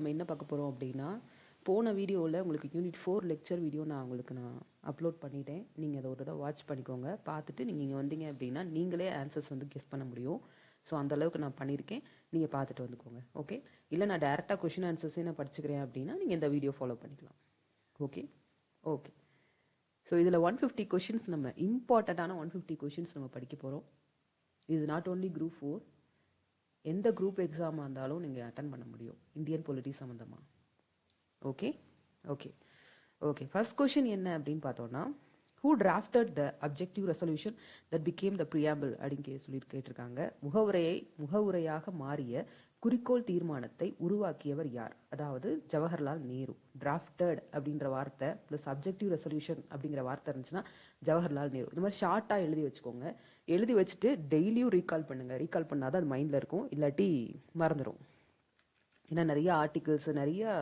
நம்ம என்ன பார்க்க போகிறோம் அப்படின்னா, போன வீடியோவில் உங்களுக்கு யூனிட் 4 லெக்சர் வீடியோ நான் அப்லோட் பண்ணிட்டேன். நீங்கள் அதை ஒரு தடவை வாட்ச் பண்ணிக்கோங்க. பார்த்துட்டு நீங்கள் இங்கே வந்தீங்க அப்படின்னா நீங்களே ஆன்சர்ஸ் வந்து கெஸ் பண்ண முடியும். ஸோ அந்தளவுக்கு நான் பண்ணியிருக்கேன். நீங்கள் பார்த்துட்டு வந்துக்கோங்க. ஓகே, இல்லை நான் டேரெக்டாக கொஷின் ஆன்சர்ஸே நான் படிச்சுக்கிறேன் அப்படின்னா நீங்கள் இந்த வீடியோ ஃபாலோ பண்ணிக்கலாம். ஓகே ஓகே ஸோ இதில் 150 கொஷின்ஸ், நம்ம இம்பார்ட்டண்ட்டான 150 கொஷின்ஸ் நம்ம படிக்க போகிறோம். இது நாட் ஓன்லி குரூப் 4, எந்த குரூப் எக்ஸாமாக இருந்தாலும் நீங்கள் அட்டன் பண்ண முடியும் இந்தியன் பொலிட்டி சம்மந்தமாக. Okay okay okay first question என்ன அப்படின்னு பார்த்தோன்னா, who drafted the objective resolution that became the preamble அப்படின்னு சொல்லி கேட்டிருக்காங்க. முகவுரையாக மாறிய குறிக்கோள் தீர்மானத்தை உருவாக்கியவர் யார்? அதாவது ஜவஹர்லால் நேரு. டிராஃப்டட் அப்படின்ற வார்த்தை ப்ளஸ் அப்ஜெக்டிவ் ரெசல்யூஷன் அப்படிங்கிற வார்த்தை இருந்துச்சுன்னா ஜவஹர்லால் நேரு. இந்த மாதிரி ஷார்ட்டாக எழுதி வச்சுக்கோங்க. எழுதி வச்சுட்டு டெய்லியும் ரீகால் பண்ணுங்கள். ரீகால் பண்ணாதான் அது மைண்டில் இருக்கும், இல்லாட்டி மறந்துடும். ஏன்னா நிறைய ஆர்டிகிள்ஸ், நிறைய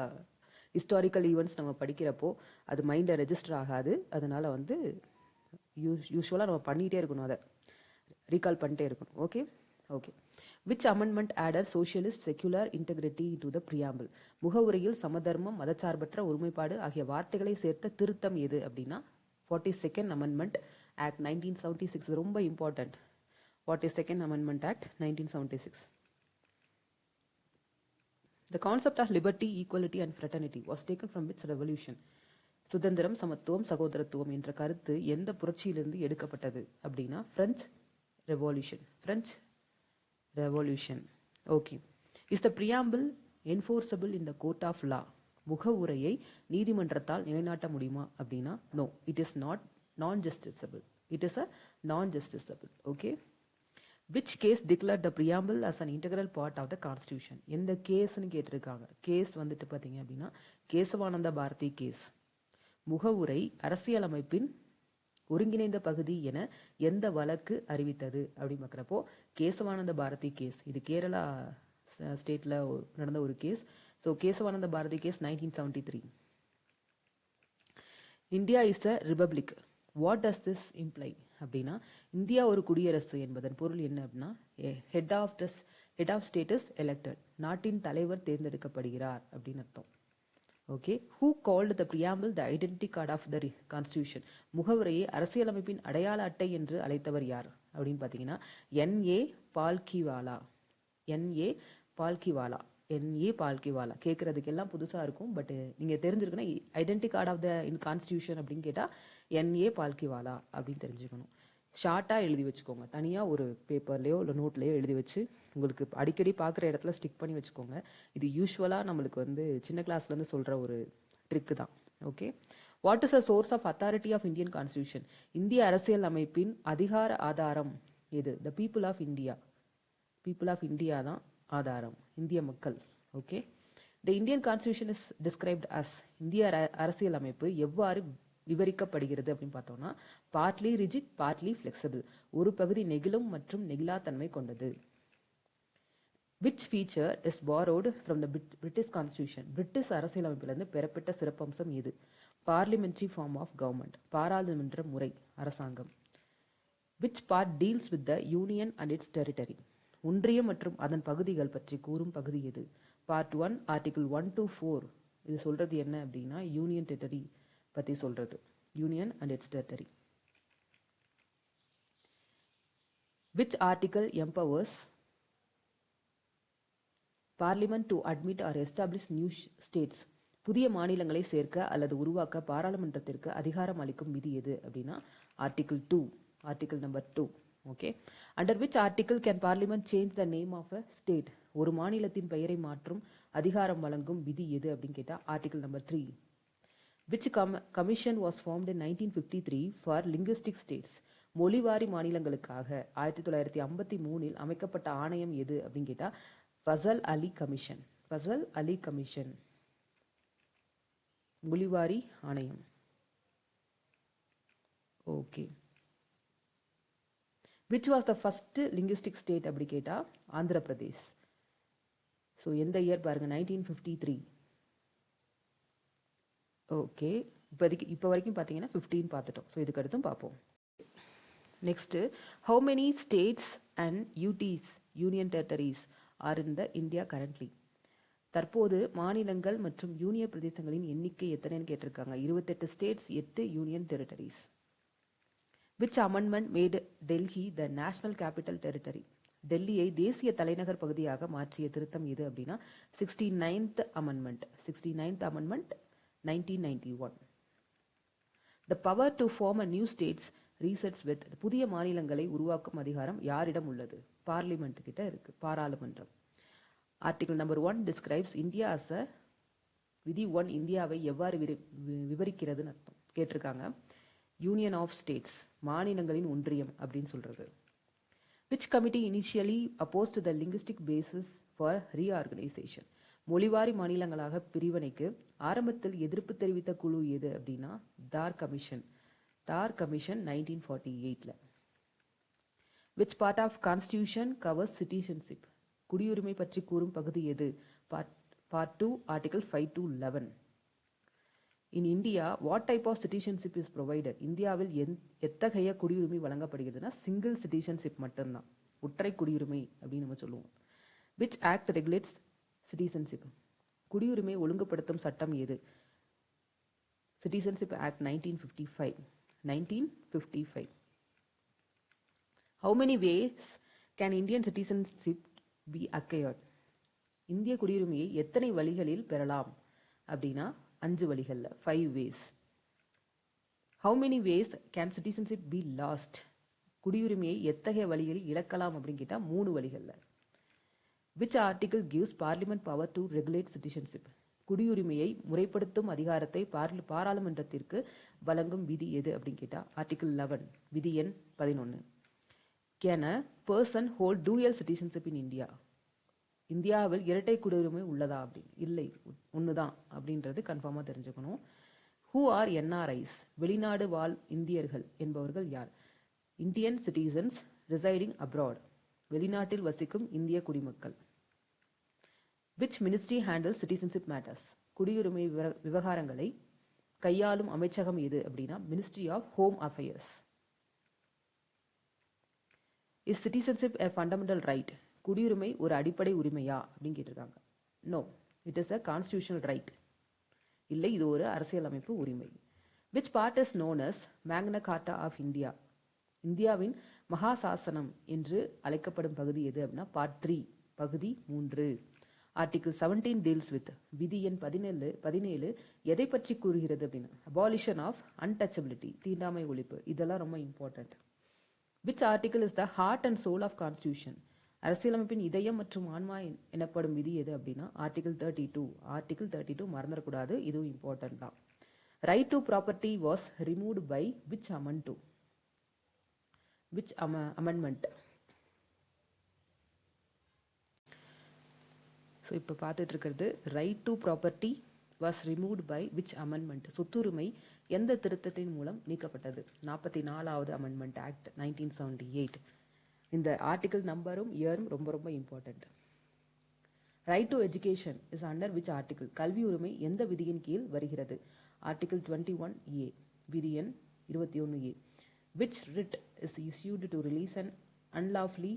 ஹிஸ்டாரிக்கல் ஈவெண்ட்ஸ் நம்ம படிக்கிறப்போ அது மைண்டில் ரெஜிஸ்டர் ஆகாது. அதனால் வந்து யூஸ்வலாக நம்ம பண்ணிகிட்டே இருக்கணும், அதை ரீகால் பண்ணிட்டே இருக்கணும். Okay okay which amendment added socialist secular integrity to the preamble? முகவுரையில் சமதர்மம், மதச்சார்பற்ற ஒருமைப்பாடு ஆகிய வார்த்தைகளை சேர்த்த திருத்தம் எது அப்படின்னா 42nd அமெண்ட்மெண்ட் ஆக்ட் 1976. ரொம்ப important. 42nd amendment act 1976. The concept of liberty, equality and fraternity was taken from which revolution? சுதந்திரம், சமத்துவம், சகோதரத்துவம் என்ற கருத்து எந்த புரட்சியிலிருந்து எடுக்கப்பட்டது அப்படின்னா French revolution. French revolution. Okay. Is the preamble enforceable in the court of law? முகவுரையை நீதிமன்றத்தால் நிலைநாட்ட முடியுமா அப்படின்னா no, it is not non-justiciable. It is a non-justiciable. Okay. Which case declared the preamble as an integral part of the constitution? எந்த கேஸ்ன்னு கேட்டிருக்காங்க. Case வந்துட்டு பார்த்தீங்க அப்படின்னா கேசவானந்த பாரதி கேஸ். முகவுரை அரசியலமைப்பின் ஒருங்கிணைந்த பகுதி என எந்த வழக்கு அறிவித்தது அப்படின்னு பார்க்குறப்போ கேசவானந்த பாரதி கேஸ். இது கேரளா ஸ்டேட்டில் நடந்த ஒரு case. So Kesavananda Bharati case 1973. India is a republic. What does this imply அப்படின்னா, இந்தியா ஒரு குடியரசு என்பதன் பொருள் என்ன அப்படின்னா head of state is elected. நாட்டின் தலைவர் தேர்ந்தெடுக்கப்படுகிறார் அப்படின்னு அர்த்தம். Okay. Who called the preamble the identity card of the constitution? முகவுரையை அரசியலமைப்பின் அடையாள அட்டை என்று அழைத்தவர் யார் அப்படின்னு பார்த்தீங்கன்னா N.A. Palkhivala. N.A. Palkhivala. N.A. Palkhivala. கேட்குறதுக்கெல்லாம் புதுசாக இருக்கும், பட் நீங்கள் தெரிஞ்சிருக்கணும். Identity card of the constitution அப்படின்னு கேட்டால் N.A. பால்கிவாலா அப்படின்னு தெரிஞ்சுக்கணும். ஷார்ட்டாக எழுதி வச்சுக்கோங்க. தனியாக ஒரு பேப்பர்லேயோ இல்லை நோட்லேயோ எழுதி வச்சு உங்களுக்கு அடிக்கடி பார்க்குற இடத்துல ஸ்டிக் பண்ணி வச்சுக்கோங்க. இது யூஸ்வலாக நம்மளுக்கு வந்து சின்ன கிளாஸ்லேருந்து சொல்கிற ஒரு ட்ரிக்கு தான். Okay. What is a source of authority of Indian constitution? இந்திய அரசியல் அமைப்பின் அதிகார ஆதாரம் எது? The people of India. People of India தான் ஆதாரம், இந்திய மக்கள். Okay. The Indian constitution is described as. இந்திய அரசியல் அமைப்பு எவ்வாறு விவரிக்கப்படுகிறது அப்படின்னு பார்த்தோம்னா பார்ட்லி ரிஜிட், பார்ட்லி ஃபிளெக்சிபிள். ஒரு பகுதி நெகிழும் மற்றும் நெகிழாத்தன்மை கொண்டது. Which feature is borrowed from the British Constitution? British அரசியலமைப்பிலிருந்து பெறப்பட்ட சிறப்பம்சம் எது? Parliamentary form of government. பாராளுமன்ற முறை, அரசாங்கம். Which part deals with the union and its territory? ஒன்றியம் மற்றும் அதன் பகுதிகள் பற்றி கூறும் பகுதி எது? Part 1 article 1 to 4. இது சொல்றது என்ன அப்படின்னா யூனியன் டெரிட்டரி பற்றி சொல்றது. Union and its territory. Which article empowers parliament to admit or establish new states? புதிய மாநிலங்களை சேர்க்க அல்லது உருவாக்க பாராளுமன்றத்திற்கு அதிகாரம் அளிக்கும் விதி எது அப்படின்னா article 2. Article number 2. Okay. Under which article can parliament change the name of a state? ஒரு மாநிலத்தின் பெயரை மாற்றும் அதிகாரம் வழங்கும் விதி எது அப்படின்னு கேட்டால் article number 3. Which commission was formed in 1953 for linguistic states? மொழிவாரி மாநிலங்களுக்காக 1953 அமைக்கப்பட்ட ஆணையம் எது அப்படின்னு கேட்டால் ஃபசல் அலி கமிஷன். ஃபசல் அலி கமிஷன். மொழிவாரி ஆணையம். Okay. Which was the first linguistic state அப்படி கேட்டால் ஆந்திர பிரதேஷ். ஸோ எந்த இயர் பாருங்க 1953. ஓகே. இப்போ வரைக்கும் பார்த்தீங்கன்னா 15 பார்த்துட்டோம். ஸோ இதுக்கு அடுத்தும் பார்ப்போம். Next, how many states and union territories are in the India currently? தற்போது மாநிலங்கள் மற்றும் யூனியன் பிரதேசங்களின் எண்ணிக்கை எத்தனைன்னு கேட்டிருக்காங்க. 28 states, 8 union territories. Which amendment made Delhi the national capital territory? டெல்லியை தேசிய தலைநகர் பகுதியாக மாற்றிய திருத்தம் எது அப்படின்னா 69th amendment. 69th amendment 1991. The power to form a new states resides with. புதிய மாநிலங்களை உருவாக்கும் அதிகாரம் யாரிடம் உள்ளது? பார்லிமெண்ட் கிட்ட இருக்கு, பாராளுமன்றம். Article number 1 describes India as a. விதி 1 இந்தியாவை எவ்வாறு விவரிக்கிறதுன்னு அர்த்தம் கேட்டிருக்காங்க. யூனியன் ஆஃப் ஸ்டேட்ஸ், மாநிலங்களின் ஒன்றியம் அப்படின்னு சொல்றது. Which committee initially opposed the linguistic basis for reorganization? மொழிவாரி மாநிலங்களாக பிரிவினைக்கு ஆரம்பத்தில் எதிர்ப்பு தெரிவித்த குழு எது அப்படின்னா தார் கமிஷன். தார் commission 1948ல. Which part of constitution covers citizenship? குடியுரிமை பற்றி கூறும் பகுதி எது? Part 2, Article 5 to 11. In India, what type of citizenship is provided? இந்தியாவில் எத்தகைய குடியுரிமை வழங்கப்படுகிறதுனா சிங்கிள் சிட்டிசன்ஷிப் மட்டும்தான், ஒற்றை குடியுரிமை அப்படின்னு நம்ம சொல்லுவோம். Which act regulates citizenship? குடியுரிமை ஒழுங்குபடுத்தும் சட்டம் எது? Citizenship Act 1955. 1955. How many ways can Indian citizenship be acquired? இந்திய குடியுரிமையை எத்தனை வழிகளில் பெறலாம் அப்படின்னா 5 வழிகள்ல, 5 ways. How many ways can citizenship be lost? குடியுரிமையை எத்தகைய வழிகளில் இழக்கலாம் அப்படின்னு கேட்டா 3 வழிகள்ல. Which article gives parliament power to regulate citizenship? குடியுரிமையை முறைப்படுத்தும் அதிகாரத்தை பாராளுமன்றத்திற்கு வழங்கும் விதி எது அப்படின்னு கேட்டா ஆர்டிகல் 11, விதி எண் 11. Can a person hold dual citizenship in India? இந்தியாவில் இரட்டை குடியுரிமை உள்ளதா அப்படின்னு? இல்லை, ஒண்ணுதான் அப்படின்றது கன்ஃபார்மா தெரிஞ்சுக்கணும். Who are NRIs? வெளிநாடு வாழ் இந்தியர்கள் என்பவர்கள் யார்? Indian citizens residing abroad. வெளிநாட்டில் வசிக்கும் இந்திய குடிமக்கள். Which ministry handles citizenship matters? குடியுரிமை விவகாரங்களை கையாளும் அமைச்சகம் எது அப்படின்னா ministry of home affairs. Is citizenship a fundamental right? குடியுரிமை ஒரு அடிப்படை உரிமையா அப்படின்னு கேட்டிருக்காங்க. No, it is a constitutional right. இல்லை, இது ஒரு அரசியலமைப்பு உரிமை. Which part is known as Magna Carta of India? இந்தியாவின் மகா சாசனம் என்று அழைக்கப்படும் பகுதி எது அப்படின்னா பார்ட் 3, பகுதி 3. Article 17 deals with. விதி எண் 17 எதை பற்றி கூறுகிறது அப்படின்னா அபாலிஷன் ஆஃப் அன்டச்சபிலிட்டி, தீண்டாமை ஒழிப்பு. இதெல்லாம் ரொம்ப important. Which article is the heart and soul of constitution? அரசியலமைப்பின் இதயம் மற்றும் ஆன்மா எனப்படும் விதி எது அப்படின்னா ஆர்டிகல் 32. ஆர்டிகல் 32 மறந்துடக்கூடாது, இதுவும் இம்பார்ட்டன்ட் தான். Right to property was removed by which amendment? So இப்போ பார்த்துட்டு இருக்கிறது right to property was removed by which amendment? சொத்துரிமை எந்த திருத்தத்தின் மூலம் நீக்கப்பட்டது? 44வது அமெண்ட்மெண்ட் ஆக்ட் 1978. இந்த ஆர்டிகல் நம்பரும் இயரும் ரொம்ப ரொம்ப important. Right to education is under which article? கல்வி உரிமை எந்த விதியின் கீழ் வருகிறது? ஆர்டிகல் 21A, விதி எண் 21A. Which writ is issued to release an unlawfully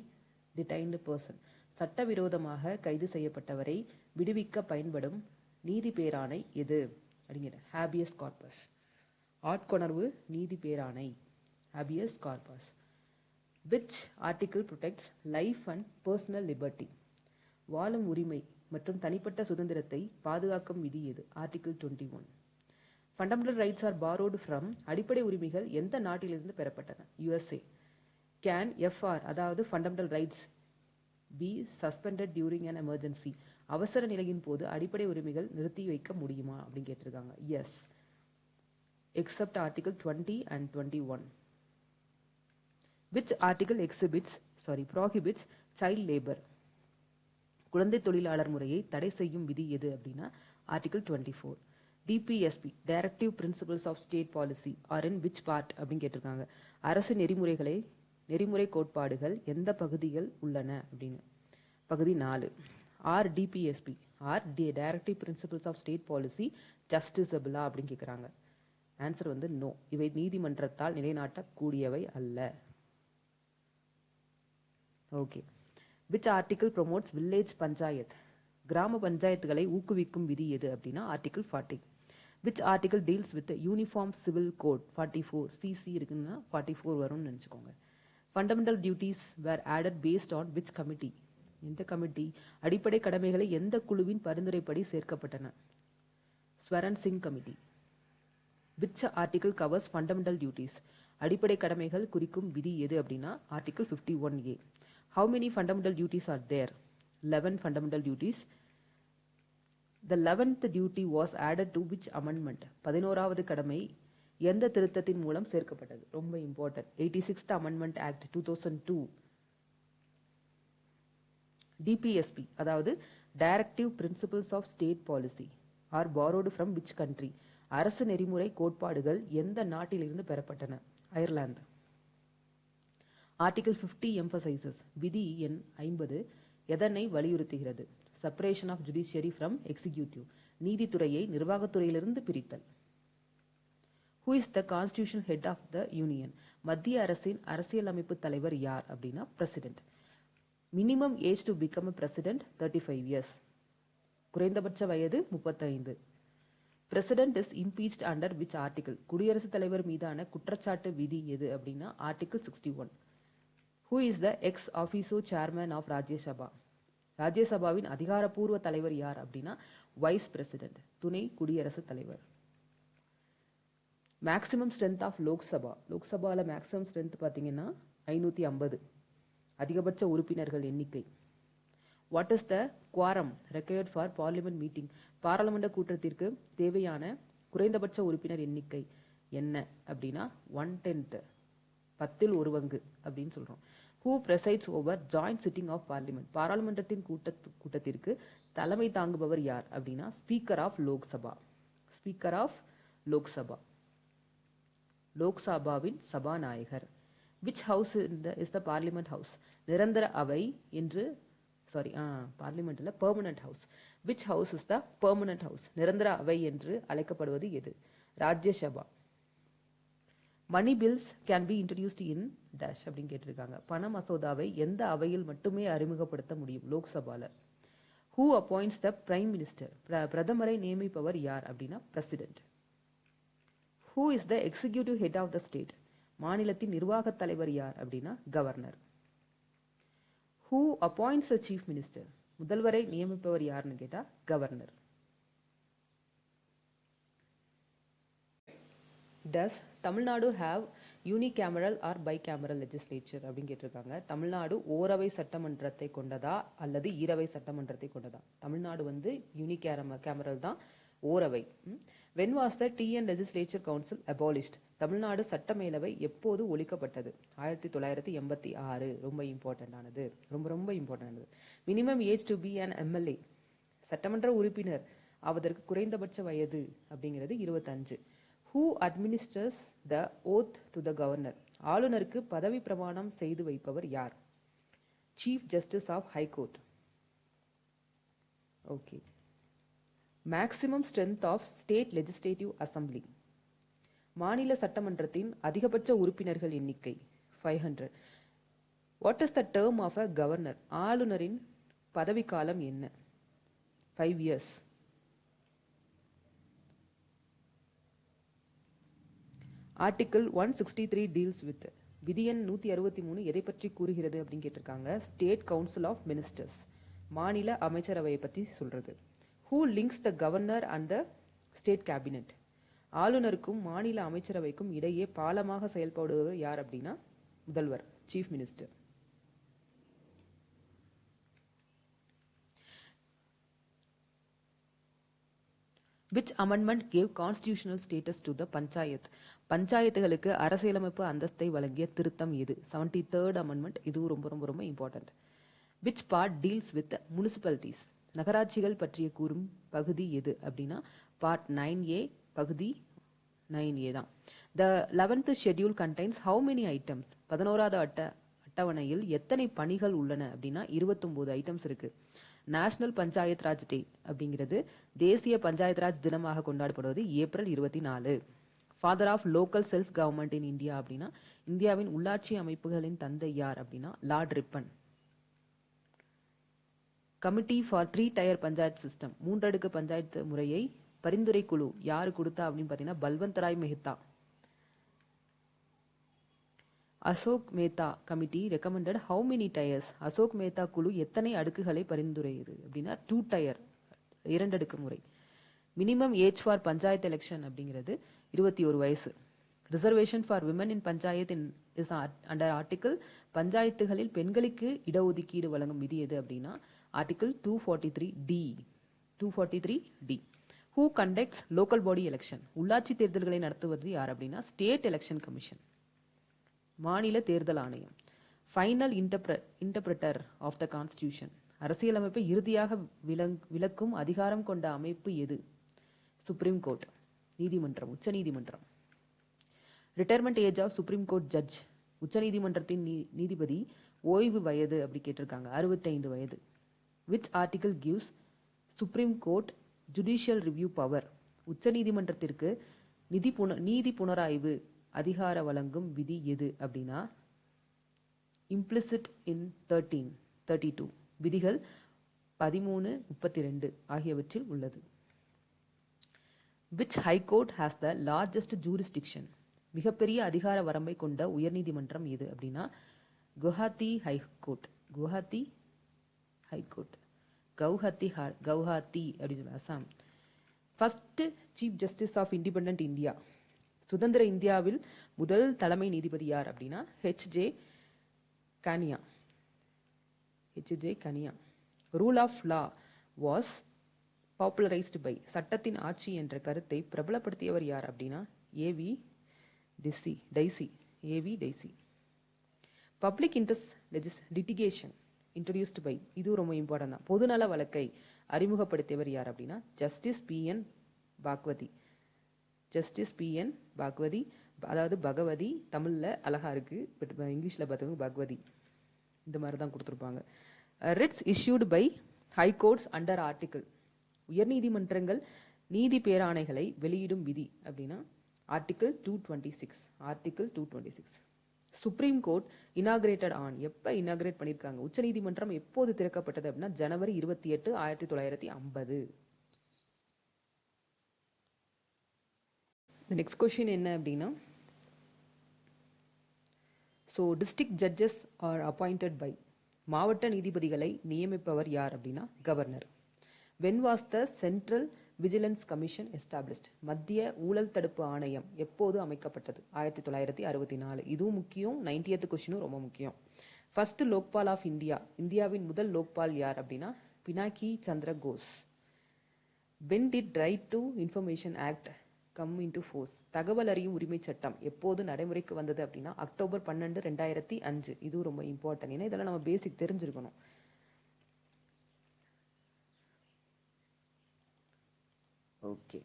detained person? சட்டவிரோதமாக கைது செய்யப்பட்டவரை விடுவிக்க பயன்படும் நீதி பேராணை எது அப்படிங்கிற ஹேபியஸ் கார்பஸ். ஆட்கொணர்வு நீதி பேராணை, habeas corpus. Which article protects life and personal liberty? வாழும் உரிமை மற்றும் தனிப்பட்ட சுதந்திரத்தை பாதுகாக்கும் விதி எது? Article 21. Fundamental rights are borrowed from. அடிப்படை உரிமைகள் எந்த நாட்டிலிருந்து பெறப்பட்டன? USA. கேன் எஃப்ஆர் அதாவது fundamental rights be suspended during an emergency? அவசர நிலையின் போது அடிப்படை உரிமைகள் நிறுத்தி வைக்க முடியுமா அப்படின்னு கேட்டிருக்காங்க. Yes, except article 20 and 21. which article prohibits child labor? குழந்தை தொழிலாளர் முறையை தடை செய்யும் விதி எது அப்படின்னா article 24. DPSP Directive Principles of State Policy are in which part அப்படின்னு கேட்டிருக்காங்க. அரசு நெறிமுறை கோட்பாடுகள் எந்த பகுதிகள் உள்ளன அப்படின்னு பகுதி 4. DPSP Directive Principles of State Policy ஜஸ்டிசபிளா அப்படின்னு கேட்குறாங்க. ஆன்சர் வந்து நோ, இவை நீதிமன்றத்தால் நிலைநாட்டக்கூடியவை அல்ல. Okay. Which article promotes village panchayat? கிராம பஞ்சாயத்துகளை ஊக்குவிக்கும் விதி எது அப்படின்னா article 40. Which article deals with uniform civil code 44. CC இருக்குன்னா 44 வரும்னு நினச்சிக்கோங்க. Fundamental duties were added based on which committee, எந்த கமிட்டி, அடிப்படை கடமைகளை எந்த குழுவின் பரிந்துரைப்படி சேர்க்கப்பட்டன, Swaran Singh committee. Which article covers fundamental duties, அடிப்படை கடமைகள் குறிக்கும் விதி எது அப்படின்னா article 51A. How many fundamental duties are there? 11 fundamental duties. The 11th duty was added to which amendment? 11வது கடமை எந்த திருத்தத்தின் மூலம் சேர்க்கப்பட்டது? ரொம்ப important. 86th Amendment Act 2002. DPSP அதாவது Directive Principles of State Policy are borrowed from which country? அரசு நெறிமுறை கோட்பாடுகள் எந்த நாட்டிலிருந்து பெறப்பட்டன? அயர்லாந்து. ஆர்டிகல் 50 emphasizes, விதி எண் 50 எதனை வலியுறுத்துகிறது? Separation of judiciary from executive, நீதித்துறையை நிர்வாகத்துறையிலிருந்து பிரித்தல். Who is the constitutional head of the union, மத்திய அரசின் அரசியலமைப்பு தலைவர் யார் அப்படின்னா president. Minimum age to become a president 35 years, குறைந்தபட்ச வயது 35. President is impeached under which article, குடியரசுத் தலைவர் மீதான குற்றச்சாட்டு விதி எது அப்படின்னா article 61. Who is the ex officio chairman of Rajya Sabha, ராஜ்யசபாவின் அதிகாரப்பூர்வ தலைவர் யார் அப்படின்னா வைஸ் பிரசிடென்ட், துணை குடியரசுத் தலைவர். மேக்ஸிமம் ஸ்ட்ரென்த் ஆஃப் லோக்சபா, லோக்சபாவில் மேக்ஸிமம் ஸ்ட்ரென்த் பார்த்தீங்கன்னா 550, அதிகபட்ச உறுப்பினர்கள் எண்ணிக்கை. What is the quorum required for parliament meeting, பாராளுமன்ற கூட்டத்திற்கு தேவையான குறைந்தபட்ச உறுப்பினர் எண்ணிக்கை என்ன அப்படின்னா 1/10, 10ல் 1 பங்கு அப்படின்னு சொல்கிறோம். Who presides over joint sitting of parliament, பாராளுமன்றத்தின் கூட்டத்திற்கு தலைமை தாங்குபவர் யார் அப்படின்னா speaker of Lok Sabha, speaker of Lok Sabha, லோக்சபாவின் சபாநாயகர். Which house is the parliament house, நிரந்தர அவை என்று பார்லிமெண்ட்ல permanent house. Which house is the permanent house, நிரந்தர அவை என்று அழைக்கப்படுவது எது? Rajya Sabha. Money bills can be introduced in dash அப்படின்னு கேட்டிருக்காங்க. பண மசோதாவை எந்த அவையில் மட்டுமே அறிமுகப்படுத்த முடியும்? லோக்சபால. Who appoints the prime minister, பிரதமரை நியமிப்பவர் யார் அப்படின்னா president. Who is the executive head of the state, மாநிலத்தின் நிர்வாக தலைவர் யார் அப்படின்னா governor. Who appoints the chief minister, முதல்வரை நியமிப்பவர் யாருன்னு கேட்டா governor. Does Tamil Nadu have unicameral or bicameral legislature அப்படின்னு கேட்டிருக்காங்க. தமிழ்நாடு ஓரவை சட்டமன்றத்தை கொண்டதா அல்லது ஈரவை சட்டமன்றத்தை கொண்டதா? தமிழ்நாடு வந்து யூனிகேமரல் தான், ஓரவை. When was the TN Legislature Council abolished? Tamil Nadu சட்டமேலவை எப்போது ஒழிக்கப்பட்டது? 1986. ரொம்ப இம்பார்ட்டன்டானது, ரொம்ப இம்பார்ட்டன்டானது. Minimum age to be an MLA, சட்டமன்ற உறுப்பினர் ஆவதற்கு குறைந்தபட்ச வயது அப்படிங்கிறது 25. Who administers the oath to the governor? ஆளுநருக்கு பதவி பிரமாணம் செய்து வைப்பவர் யார்? Chief justice of high court. Okay. Maximum strength of state legislative assembly, மாநில சட்டமன்றத்தின் அதிகபட்ச உறுப்பினர்கள் எண்ணிக்கை 500. What is the term of a governor, ஆளுநரின் பதவிக்காலம் என்ன? 5 years. ஆர்டிகிள் 163 டீல்ஸ் வித், விதி எண் 163 எதை பற்றி கூறுகிறது அப்படின்னு கேட்டிருக்காங்க. ஸ்டேட் கவுன்சில் ஆஃப் மினிஸ்டர்ஸ், மாநில அமைச்சரவையை பற்றி சொல்றது. Who links the governor and the state cabinet, ஆளுநருக்கும் மாநில அமைச்சரவைக்கும் இடையே பாலமாக செயல்படுபவர் யார் அப்படின்னா முதல்வர், chief minister. Which amendment gave constitutional status to the panchayat? பஞ்சாயத்துகளுக்கு அரசியலமைப்பு அந்தஸ்தை வழங்கிய திருத்தம் எது? 73rd amendment. இது ரொம்ப important. Which part deals with municipalities? நகராட்சிகள் பற்றிய கூறும் பகுதி எது அப்படின்னா பார்ட் 9A, பகுதி 9A தான். The 11th schedule contains how many items? 11வது அட்டவணையில் எத்தனை பணிகள் உள்ளன அப்படின்னா 29 ஐட்டம்ஸ் இருக்கு. நேஷனல் பஞ்சாயத் ராஜ் டே அப்படிங்கிறது தேசிய பஞ்சாயத் ராஜ் தினமாக கொண்டாடப்படுவது April 24. Father of local self government in India அப்படின்னா இந்தியாவின் உள்ளாட்சி அமைப்புகளின் தந்தை யார் அப்படின்னா lord Ripon. Committee for 3-tier panchayat system, 3 அடுக்கு பஞ்சாயத்து முறையை பரிந்துரை குழு யாரு கொடுத்தா அப்படின்னு பார்த்தீங்கன்னா Balwant Rai Mehta. Ashok Mehta committee recommended how many tiers, Ashok Mehta குழு எத்தனை அடுக்குகளை பரிந்துரையுது அப்படின்னா 2 tier, 2 அடுக்கு முறை. Minimum age for panchayat election அப்படிங்கிறது 21 வயசு. Reservation for women in panchayat is under article, பஞ்சாயத்துகளில் பெண்களுக்கு இடஒதுக்கீடு வழங்கும் விதி எது அப்படின்னா article 243D. 243D. Who conducts local body election, உள்ளாட்சி தேர்தல்களை நடத்துவது யார் அப்படின்னா ஸ்டேட் எலெக்ஷன் கமிஷன், மாநில தேர்தல் ஆணையம். Final interpreter of the constitution, அரசியலமைப்பை இறுதியாக விளக்கும் அதிகாரம் கொண்ட அமைப்பு எது? சுப்ரீம் கோர்ட், நீதிமன்றம், உச்ச நீதிமன்றம். Retirement age of supreme court judge, உச்ச நீதிமன்றத்தின் நீதிபதி ஓய்வு வயது அப்படி கேட்டிருக்காங்க, 65 வயது. Which article gives supreme court judicial review power, உச்ச நீதிமன்றத்திற்கு நீதி புனராய்வு அதிகார வழங்கும் விதி எது அப்படின்னா இம்ப்ளிசிட் இன் 32 விதிகள் 13, 32 ஆகியவற்றில் உள்ளது. Which high court has the largest jurisdiction, மிகப்பெரிய அதிகார வரம்பை கொண்ட உயர்நீதிமன்றம் எது அப்படின்னா குவஹாத்தி ஹைகோர்ட். குவஹாத்தி ஹைகோர்ட், கவுஹாத்தி அப்படின்னு சொல்லி Assam. First chief justice of independent India, சுதந்திர இந்தியாவில் முதல் தலைமை நீதிபதி யார் அப்படின்னா H.J. Kania. H.J. Kania. Rule of law was popularised by, சட்டத்தின் ஆட்சி என்ற கருத்தை பிரபலப்படுத்தியவர் யார் அப்படின்னா A V Dicey. Public interest litigation introduced by, இது ரொம்ப இம்பார்ட்டன்ட் தான், பொதுநல வழக்கை அறிமுகப்படுத்தியவர் யார் அப்படின்னா ஜஸ்டிஸ் P.N. பாக்வதி. Justice P.N. பாக்வதி, அதாவது பகவதி தமிழ்ல அழகா இருக்கு, பட் இங்கிலீஷ்ல பார்த்தவங்க பகவதி, இந்த மாதிரி தான் கொடுத்துருப்பாங்க. Writs issued by high courts under article, உயர்நீதிமன்றங்கள் நீதி பேராணைகளை வெளியிடும் விதி அப்படின்னா article 226. Article 226. Supreme court inaugurated on, எப்போ இனாகிரேட் பண்ணியிருக்காங்க, உச்சநீதிமன்றம் எப்போது திறக்கப்பட்டது அப்படின்னா ஜனவரி 28, 1950. நெக்ஸ்ட் கொஸ்டின் என்ன அப்படின்னா so district judges are appointed by, மாவட்ட நீதிபதிகளை நியமிப்பவர் யார் அப்படின்னா governor. When was the central vigilance commission established, மத்திய ஊழல் தடுப்பு ஆணையம் எப்போது அமைக்கப்பட்டது? 1964. இதுவும் முக்கியம், 90th கொஸ்டினும் ரொம்ப முக்கியம். ஃபர்ஸ்ட் லோக்பால் ஆஃப் இந்தியா, இந்தியாவின் முதல் லோக்பால் யார் அப்படின்னா Pinaki Chandra Ghose. When did right to information act come into force, தகவல் அறியும் உரிமை சட்டம் எப்போது நடைமுறைக்கு வந்தது அப்படின்னா அக்டோபர் 12, 2005. இதுவும் ரொம்ப இம்பார்ட்டன்ட், ஏன்னா இதெல்லாம் நம்ம பேசிக் தெரிஞ்சிருக்கணும். Okay,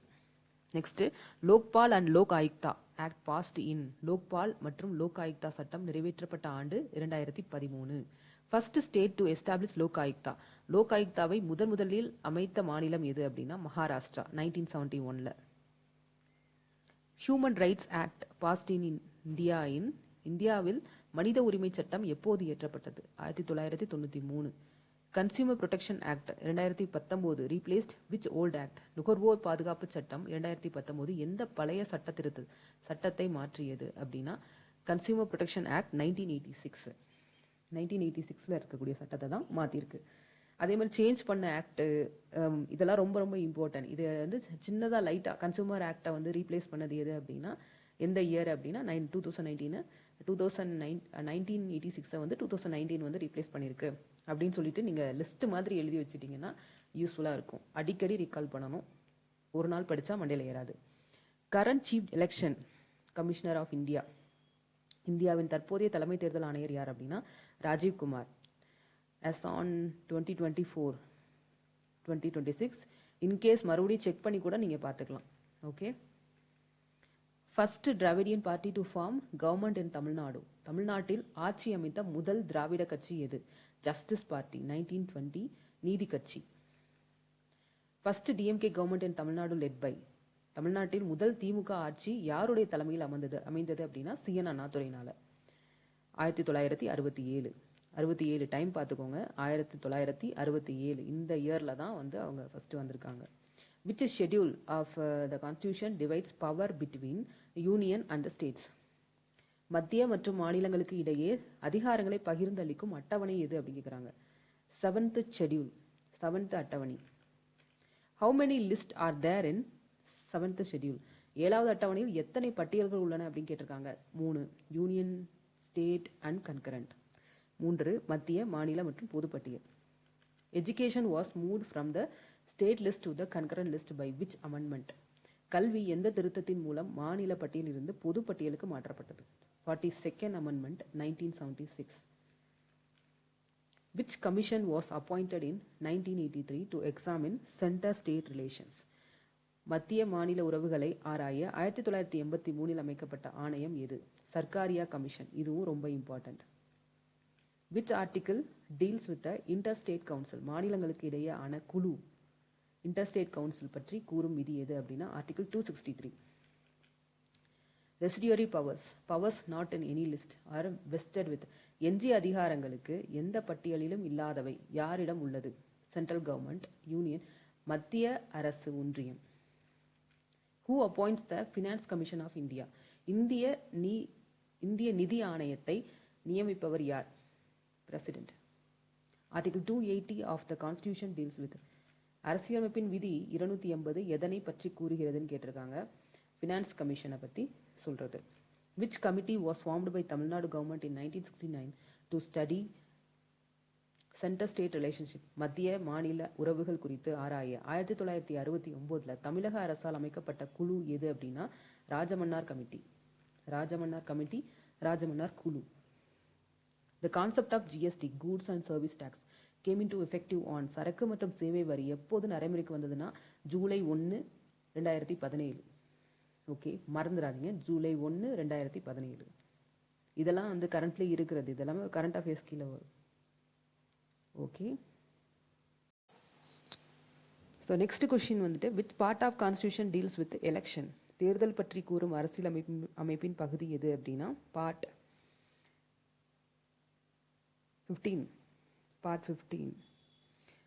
next Lokpal and Lok Ayukta act passed in, Lokpal மற்றும் லோக் ஆயுக்தா சட்டம் நிறைவேற்றப்பட்ட ஆண்டு 2013. First state to establish Lok Ayukta, Lok ஆயுக்தாவை முதலில் அமைத்த மாநிலம் எது அப்படின்னா Maharashtra, 1971. Human rights act passed in India, இந்தியாவில் மனித உரிமை சட்டம் எப்போது இயற்றப்பட்டது? 1993. Consumer protection act 2019 replaced which old act, நுகர்வோர் பாதுகாப்பு சட்டம் 2019 எந்த பழைய சட்டத்தை மாற்றியது அப்படின்னா கன்சியூமர் ப்ரொடெக்ஷன் ஆக்ட் 1986. 1986ல் இருக்கக்கூடிய சட்டத்தை தான் மாற்றிருக்கு. அதே மாதிரி சேஞ்ச் பண்ண ஆக்ட், இதெல்லாம் ரொம்ப ரொம்ப இம்பார்ட்டன்ட். இது வந்து சின்னதாக லைட்டாக கன்சூமர் ஆக்டை வந்து ரீப்ளேஸ் பண்ணது எது அப்படின்னா எந்த இயர் அப்படின்னா 2019. 1986 வந்து 2019 வந்து ரீப்ளேஸ் பண்ணியிருக்கு அப்படின்னு சொல்லிட்டு நீங்கள் லிஸ்ட் மாதிரி எழுதி வச்சுட்டிங்கன்னா யூஸ்ஃபுல்லாக இருக்கும். அடிக்கடி ரீகால் பண்ணணும், ஒரு நாள் படித்தா மண்டையில் ஏறாது. Current chief election commissioner of India, இந்தியாவின் தற்போதைய தலைமை தேர்தல் ஆணையர் யார் அப்படின்னா Rajiv Kumar. as on 2024, 2026 in case மறுபடியும் செக் பண்ணி கூட நீங்கள் பார்த்துக்கலாம். Okay, first Dravidian party to form government in Tamil Nadu, தமிழ்நாட்டில் ஆட்சி அமைத்த முதல் திராவிட கட்சி எது? Justice party, 1920. நீதி கட்சி. First DMK government in Tamil Nadu led by, தமிழ்நாட்டில் முதல் திமுக ஆட்சி யாருடைய தலைமையில் அமைந்தது அப்படின்னா சிஎன் அண்ணாதுரையினால, 1967. 67 டைம் பார்த்துக்கோங்க. 1967 இந்த இயரில் தான் வந்து அவங்க ஃபஸ்ட்டு வந்திருக்காங்க. Which schedule of the constitution divides power between union and the states? மத்திய மற்றும் மாநிலங்களுக்கு இடையே அதிகாரங்களை பகிர்ந்தளிக்கும் அட்டவணை எது அப்படின்னு கேட்குறாங்க. 7th schedule, 7th அட்டவணை. How many lists are there in 7th schedule? 7வது அட்டவணையில் எத்தனை பட்டியல்கள் உள்ளன அப்படின்னு கேட்டிருக்காங்க. 3 யூனியன், ஸ்டேட் அண்ட் கன்கரண்ட். 3 மத்திய, மாநில மற்றும் பொது பட்டியல். Education was moved from the state list to the concurrent list by which amendment? கல்வி எந்த திருத்தத்தின் மூலம் மாநில பட்டியலில் இருந்து பொது பட்டியலுக்கு மாற்றப்பட்டது? 42nd Amendment 1976. Which commission was appointed in 1983 to examine center-state relations? மத்திய மாநில உறவுகளை ஆராய 1983 அமைக்கப்பட்ட ஆணையம் எது? சர்க்காரியா கமிஷன். இதுவும் ரொம்ப important. Which article deals with the interstate council? மாநிலங்களுக்கு இடையே ஆன குழு interstate council பற்றி கூறும் விதி எது அப்படின்னா Article 263. Residuary powers not in any list are vested with. எஞ்சிய அதிகாரங்களுக்கு எந்த பட்டியலிலும் இல்லாதவை யாரிடம் உள்ளது? சென்ட்ரல் கவர்மெண்ட், யூனியன், மத்திய அரசு, ஒன்றியம். Who appoints the Finance Commission of India? இந்திய நிதி ஆணையத்தை நியமிப்பவர் யார்? President. Article 280 of the Constitution deals with. அரசியலமைப்பின் விதி 280 எதனை பற்றி கூறுகிறதுன்னு கேட்டிருக்காங்க. ஃபினான்ஸ் கமிஷனை பற்றி சொல்றது. Which committee was formed by Tamil Nadu government in 1969 to study center state relationship? மத்திய மாநில உறவுகள் குறித்து ஆராய 1969 தமிழக அரசால் அமைக்கப்பட்ட குழு எது அப்படின்னா ராஜமன்னார் கமிட்டி. ராஜமன்னார் குழு. The concept of GST, goods and service tax, came into effective on. சரக்கு மற்றும் சேவை வரி எப்போது நடைமுறைக்கு வந்ததுன்னா ஜூலை 1, 2017. ஓகே, மறந்துடாதீங்க, ஜூலை 1, 2017. இதெல்லாம் வந்து கரண்ட்லி இருக்கிறது. இதெல்லாமே கரண்ட் அஃபேர்ஸ் கீழே வரும். ஓகே, ஸோ நெக்ஸ்ட் கொஸ்டின் வந்துட்டு which part of constitution deals with election? தேர்தல் பற்றி கூறும் அரசியல் அமைப்பின் பகுதி எது அப்படின்னா part 15.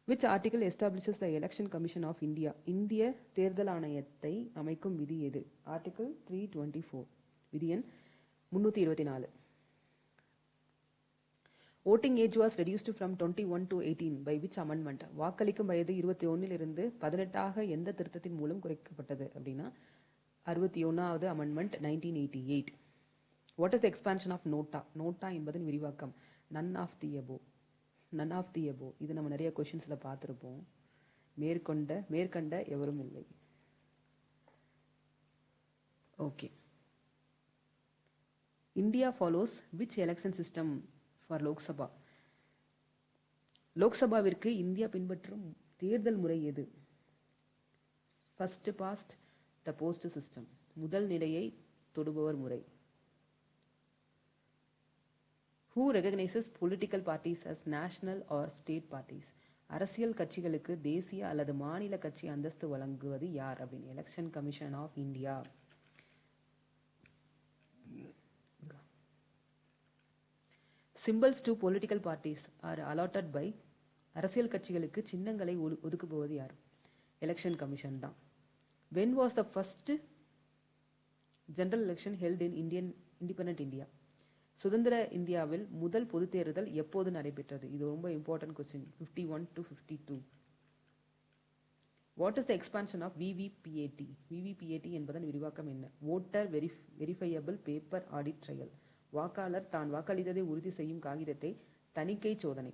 Which article establishes the Election Commission of India? இந்திய தேர்தல் ஆணையத்தை அமைக்கும் விதி எது? Article 324. விதி எண் 324. Voting age was reduced from 21 to 18 by which amendment? வாக்களிக்கும் வயது 21 இருந்து 18 எந்த திருத்தத்தின் மூலம் குறைக்கப்பட்டது அப்படின்னா 61வது amendment 1988. What is the expansion of nota? nota என்பதன் விரிவாக்கம் none of the above. இது நம்ம நிறைய கொஸ்டின்ஸ்ல பார்த்துருப்போம். மேற்கண்ட எவரும் இல்லை. Okay, India follows which election system for Lok Sabha? லோக்சபாவிற்கு இந்தியா பின்பற்றும் தேர்தல் முறை எது? First past the post system, முதல் நிலையை தொடுபவர் முறை. Who recognizes political parties as national or state parties? அரசியல் கட்சிகளுக்கு தேசிய அல்லது மாநில கட்சி அந்தஸ்து வழங்குவது யார் அப்படின்னு election commission of India. Symbols to political parties are allotted by. அரசியல் கட்சிகளுக்கு சின்னங்களை ஒதுக்குபவது யார்? எலெக்ஷன் கமிஷன் தான். When was the first general election held in independent India? சுதந்திர இந்தியாவில் முதல் பொது தேர்தல் எப்போது நடைபெற்றது? இது ரொம்ப important question. 51 to 52. What is the expansion of VVPAT? VVPAT என்பதன் விரிவாக்கம் என்ன? Voter verifiable paper audit trail. வாக்காளர் தான் வாக்களித்ததை உறுதி செய்யும் காகிதத்தை தணிக்கை சோதனை.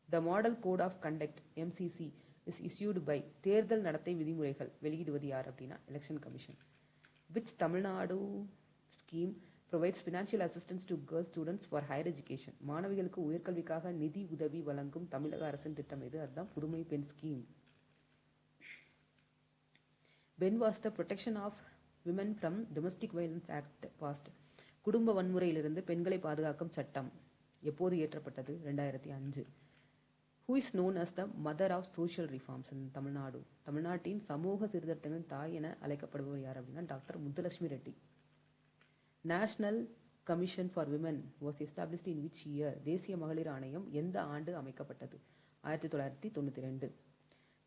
The model code of conduct MCC is issued by. தேர்தல் நடத்தை விதிமுறைகள் வெளியிடுவது யார் அப்படின்னா election commission. Which Tamil Nadu scheme provides financial assistance to girl students for higher education? மாணவிகளுக்கு உயர்கல்விக்காக நிதி உதவி வழங்கும் தமிழக அரசின் திட்டம் எது? அதுதான் புதுமை பெண் scheme. When was the Protection of Women from Domestic Violence Act passed? குடும்ப வன்முறையிலிருந்து பெண்களை பாதுகாக்கும் சட்டம் எப்போது இயற்றப்பட்டது? 2005. Who is known as the mother of social reforms in Tamil Nadu? தமிழ்நாட்டின் சமூக சீர்திருத்தங்களின் தாய் என அழைக்கப்படுபவர் யார் அப்படின்னா doctor Muthulakshmi Reddy. National commission for women was established in which year? தேசிய மகளிர் ஆணையம் எந்த ஆண்டு அமைக்கப்பட்டது? 1992.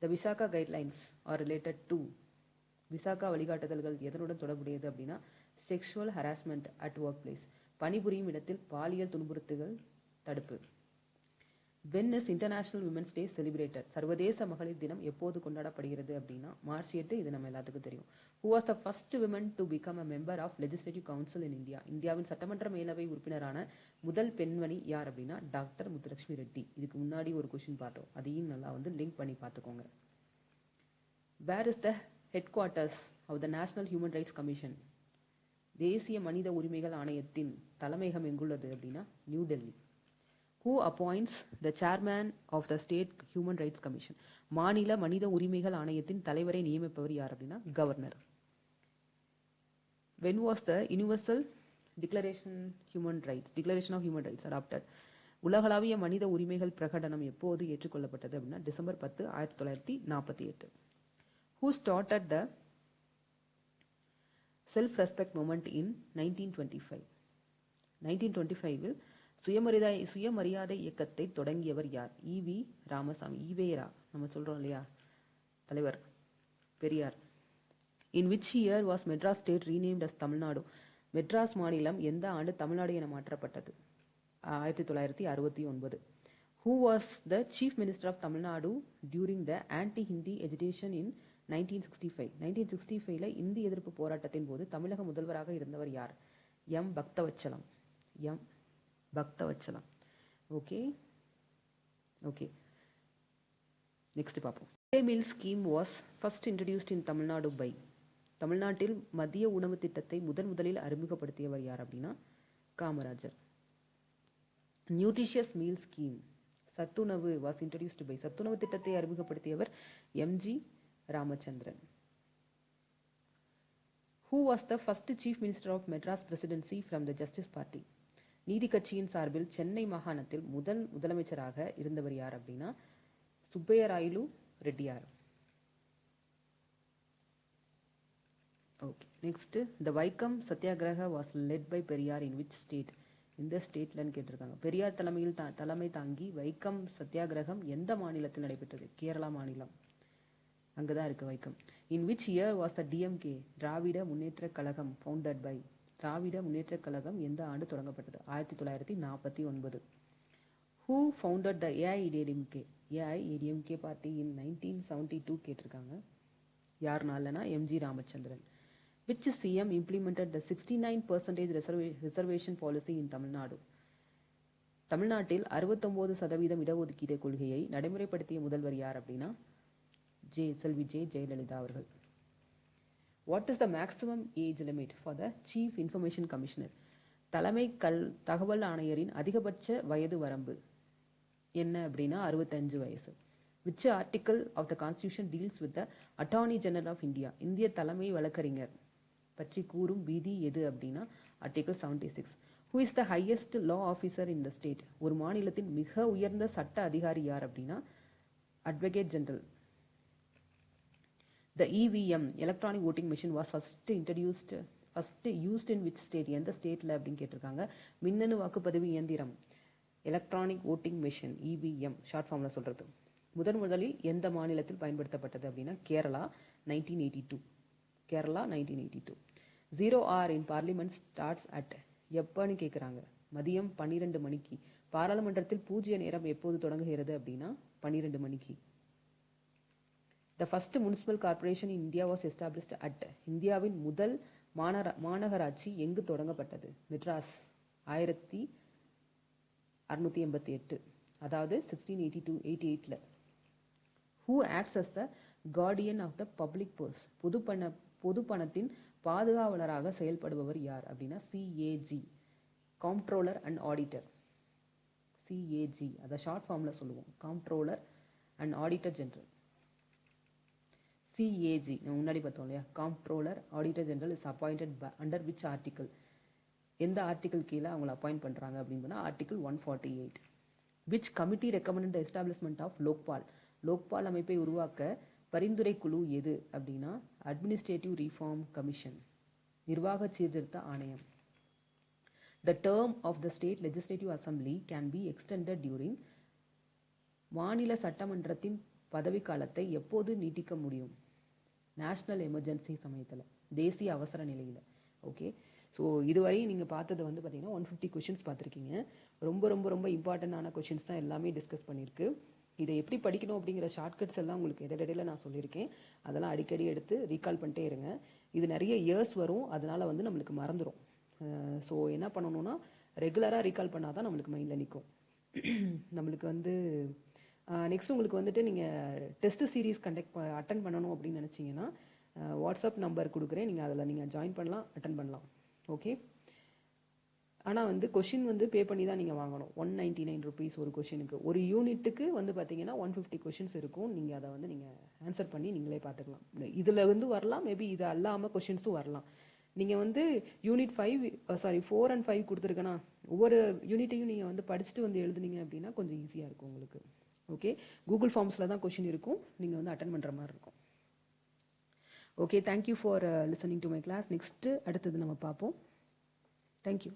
The Vishaka guidelines are related to. Vishaka வழிகாட்டுதல்கள் எதனுடன் தொடர்புடையது அப்படின்னா sexual harassment at work place, பணிபுரியும் இடத்தில் பாலியல் துன்புறுத்துதல் தடுப்பு. When is international women's day celebrated? சர்வதேச மகளிர் தினம் எப்போது கொண்டாடப்படுகிறது அப்படின்னா மார்ச் 8. இது நம்ம எல்லாத்துக்கும் தெரியும். Who was the first woman to become a member of Legislative Council in India? இந்தியாவின் சட்டமன்ற மேலவை உறுப்பினரான முதல் பெண்மணி யார் அப்படின்னா டாக்டர் முத்துலட்சுமி ரெட்டி. இதுக்கு முன்னாடி ஒரு கொஸ்டின் பார்த்தோம், அதையும் நல்லா லிங்க் பண்ணி பார்த்துக்கோங்க. Where is the headquarters of the National Human Rights Commission? தேசிய மனித உரிமைகள் ஆணையத்தின் தலைமையகம் எங்குள்ளது அப்படின்னா new Delhi. Who appoints the chairman of the State Human Rights Commission? மாநில மனித உரிமைகள் ஆணையத்தின் தலைவரை நியமிப்பவர் யார் அப்படின்னா governor. When was the Universal Declaration of Human Rights adopted? உலகளாவிய மனித உரிமைகள் பிரகடனம் எப்போது ஏற்றுக்கொள்ளப்பட்டது அப்படின்னா December 10, 1948. Who started the self-respect movement in 1925? 1925 சுயமரியாதை இயக்கத்தை தொடங்கியவர் யார்? ஈவி ராமசாமி. ஈவேரா நம்ம சொல்றோம் இல்லையா, தலைவர் Periyar. In which year was Madras state renamed as Tamil Nadu? Madras மாநிலம் எந்த ஆண்டு தமிழ்நாடு என மாற்றப்பட்டது? 1969. Who was the chief minister of Tamil Nadu during the anti-Hindi agitation in 1965? 1965ல Hindi எதிர்ப்பு போராட்டத்தின் போது தமிழக முதல்வராக இருந்தவர் யார்? எம் பக்தவச்சலம். ஓகே, நெக்ஸ்ட் பார்ப்போம். Mid day meal scheme was first introduced in Tamil Nadu by. தமிழ்நாட்டில் மதிய உணவு திட்டத்தை முதலில் அறிமுகப்படுத்தியவர் யார் அப்படின்னா காமராஜர். நியூட்ரிஷியஸ் மீல் ஸ்கீம் சத்துணவு வாஸ் இன்ட்ரடியூஸ்டு பை. சத்துணவு திட்டத்தை அறிமுகப்படுத்தியவர் M G Ramachandran. Who was the first chief minister of Madras presidency from the Justice Party? நீதி கட்சியின் சார்பில் சென்னை மாகாணத்தில் முதலமைச்சராக இருந்தவர் யார் அப்படின்னா Subbarayalu Reddiyar. Okay, next the Vaikom Satyagraha was led by Periyar in which state? இந்த ஸ்டேட்லன்னு கேட்டிருக்காங்க. பெரியார் தலைமை தாங்கி வைக்கம் சத்தியாகிரகம் எந்த மாநிலத்தில் நடைபெற்றது? கேரளா மாநிலம். அங்கதான் இருக்கு Vaikom. In which year was the DMK Dravida Munnetra Kazhagam founded by? Dravida Munnetra Kazhagam எந்த ஆண்டு தொடங்கப்பட்டது? 1949. Who founded the AIADMK party in 1972 கேட்டிருக்காங்க. யாருனாலனா M G Ramachandran. Which CM implemented the 69% reservation policy in Tamil Nadu? தமிழ்நாட்டில் 69% இடஒதுக்கீடு கொள்கையை நடைமுறைப்படுத்திய முதல்வர் யார் அப்படின்னா செல்வி ஜெயலலிதா அவர்கள். What is the maximum age limit for the Chief Information Commissioner? தலைமை தகவல் ஆணையரின் அதிகபட்ச வயது வரம்பு என்ன அப்படின்னா 65 வயசு. Which article of the Constitution deals with the Attorney General of India? இந்திய தலைமை வழக்கறிஞர் பற்றி கூறும் விதி எது அப்படின்னா Article 76. Who is the highest law officer in the state? ஒரு மாநிலத்தின் மிக உயர்ந்த சட்ட அதிகாரி யார் அப்படின்னா Advocate General. The EVM electronic voting machine was first used in which state? எந்த ஸ்டேட்ல அப்படின்னு கேட்டிருக்காங்க. மின்னணு வாக்குப்பதிவு இயந்திரம் electronic voting machine EVM short ஃபார்ம்ல சொல்றது முதலில் எந்த மாநிலத்தில் பயன்படுத்தப்பட்டது அப்படின்னா Kerala 1982. 0 hour in parliament starts at எப்பன்னு கேட்குறாங்க. மதியம் 12 மணிக்கு. பாராளுமன்றத்தில் பூஜ்ய நேரம் எப்போது தொடங்குகிறது அப்படின்னா 12 மணிக்கு. The first municipal corporation in India was established at. இந்தியாவின் முதல் மாநகராட்சி எங்கு தொடங்கப்பட்டது? மெட்ராஸ் 1688, அதாவது 1688ல. Who acts as the guardian of the public purse? பொது பணத்தின் பாதுகாவலராக செயல்படுபவர் யார் அப்படின்னா CAG, Comptroller and Auditor. CAG அத ஷார்ட் ஃபார்ம்ல சொல்லுவோம், Comptroller and Auditor General. CAG நம்ம முன்னாடி பார்த்தோம் இல்லையா, Comptroller Auditor General is appointed under which article? எந்த ஆர்டிகல் கீழே அவங்களை அப்பாயிண்ட் பண்றாங்க அப்படின்னு சொன்னா Article 148. Which committee recommended the establishment of Lokpal? Lokpal அமைப்பை உருவாக்க பரிந்துரை குழு எது அப்படின்னா அட்மினிஸ்ட்ரேட்டிவ் ரிஃபார்ம் கமிஷன், நிர்வாக சீர்திருத்த ஆணையம். The term of the state legislative assembly can be extended during. மாநில சட்டமன்றத்தின் பதவிக்காலத்தை எப்போது நீட்டிக்க முடியும்? நேஷ்னல் எமர்ஜென்சி சமயத்தில், தேசிய அவசர நிலையில். ஓகே, ஸோ இதுவரை நீங்கள் பார்த்தது வந்து பார்த்தீங்கன்னா 150 கொஷின்ஸ் பார்த்துருக்கீங்க. ரொம்ப ரொம்ப ரொம்ப இம்பார்ட்டண்டான கொஷின்ஸ் தான் எல்லாமே டிஸ்கஸ் பண்ணியிருக்கு. இதை எப்படி படிக்கணும் அப்படிங்கிற ஷார்ட்கட்ஸ் எல்லாம் உங்களுக்கு இடையில நான் சொல்லியிருக்கேன். அதெல்லாம் அடிக்கடி எடுத்து ரீகால் பண்ணிட்டே இருங்க. இது நிறைய இயர்ஸ் வரும், அதனால வந்து நம்மளுக்கு மறந்துடும். ஸோ என்ன பண்ணணும்னா ரெகுலராக ரீகால் பண்ணால் தான் நம்மளுக்கு மைண்டில் நிற்கும். நம்மளுக்கு வந்து நெக்ஸ்ட் உங்களுக்கு வந்துட்டு நீங்கள் டெஸ்ட் சீரீஸ் அட்டன் பண்ணணும் அப்படின்னு நினச்சிங்கன்னா வாட்ஸ்அப் நம்பர் கொடுக்குறேன், நீங்கள் அதில் நீங்கள் ஜாயின் பண்ணலாம், அட்டன் பண்ணலாம். ஓகே, ஆனால் வந்து கொஷின் வந்து பே பண்ணி தான் நீங்கள் வாங்கணும். 199 rupees ஒரு கொஷினுக்கு. ஒரு யூனிட்டுக்கு வந்து பார்த்தீங்கன்னா 150 கொஷின்ஸ் இருக்கும். நீங்கள் அதை வந்து நீங்கள் ஆன்சர் பண்ணி நீங்களே பார்த்துக்கலாம். இதில் வந்து வரலாம், மேபி இது அல்லாமல் கொஷின்ஸும் வரலாம். நீங்கள் வந்து யூனிட் 4 and 5 கொடுத்துருக்கேன்னா ஒவ்வொரு யூனிட்டையும் நீங்கள் வந்து படிச்சுட்டு வந்து எழுதுனீங்க அப்படின்னா கொஞ்சம் ஈஸியாக இருக்கும் உங்களுக்கு. ஓகே, கூகுள் ஃபார்ம்ஸில் தான் கொஷின் இருக்கும், நீங்கள் வந்து அட்டன் பண்ணுற மாதிரி இருக்கும். Okay, thank you for listening to my class. Next அடுத்தது நம்ம பார்ப்போம். தேங்க்யூ.